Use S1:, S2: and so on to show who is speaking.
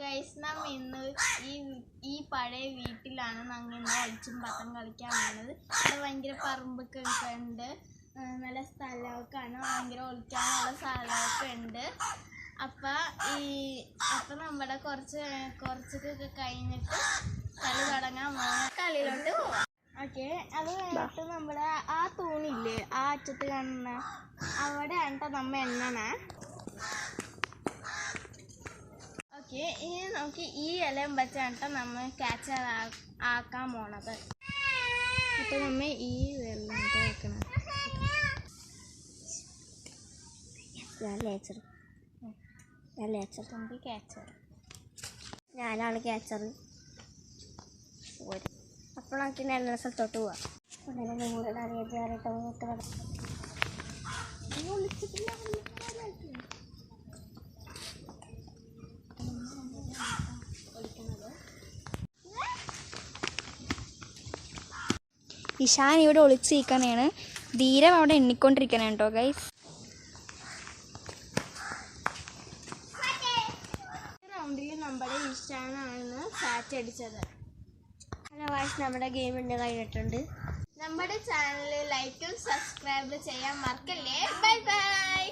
S1: Guys നാം ഇന്ന് ഈ പഴയ വീട്ടിലാണ് ഞങ്ങൾ ഇന്ന് ഒളിച്ചും പത്തം കളിക്കാൻ പോകുന്നത്. ഇവിടെ ഭയങ്കര പറമ്പൊക്കെ ഉണ്ട്, നല്ല സ്ഥലമൊക്കെ ആണ്, ഭയങ്കര ഒളിക്കാനുള്ള സ്ഥലമൊക്കെ ഉണ്ട്. അപ്പം നമ്മുടെ കുറച്ചൊക്കെ കഴിഞ്ഞിട്ട് കളി തുടങ്ങാൻ പോകുന്ന കളിയിലോട്ട് പോവാം. ഓക്കെ, അത് കഴിഞ്ഞിട്ട് നമ്മുടെ ആ തൂണില്ലേ, ആ അറ്റത്ത് കാണുന്ന അവിടെ ആണ്ട്ടോ നമ്മ എണ്ണണേ. ഓക്കെ, ഇനി നമുക്ക് ഈ ഇലയും വെച്ചാണ് നമ്മൾ ക്യാച്ചർ ആക്കാൻ പോണത്. അപ്പോൾ നമ്മൾ ഈ വെള്ളം വെക്കണം. നമുക്ക് ക്യാച്ചർ,
S2: ഞാനാണ് ക്യാച്ചർ. അപ്പോൾ നമുക്ക് നല്ല സ്ഥലത്തോട്ട് പോവാം. ഇഷാൻ ഇവിടെ ഒളിച്ചിരിക്കണേണ്. ധീരം അവിടെ എണ്ണിക്കൊണ്ടിരിക്കണേ കേട്ടോ ഗൈസ്.
S1: റൗണ്ടിൽ നമ്മുടെ ഇഷാനാണ് സാറ്റ് അടിച്ചത്.
S2: ഹലോ ഗൈസ്, നമ്മുടെ ഗെയിമിൻ്റെ കഴിഞ്ഞിട്ടുണ്ട്.
S1: നമ്മുടെ ചാനൽ ലൈക്കും സബ്സ്ക്രൈബ് ചെയ്യാൻ മറക്കല്ലേ. Bye bye.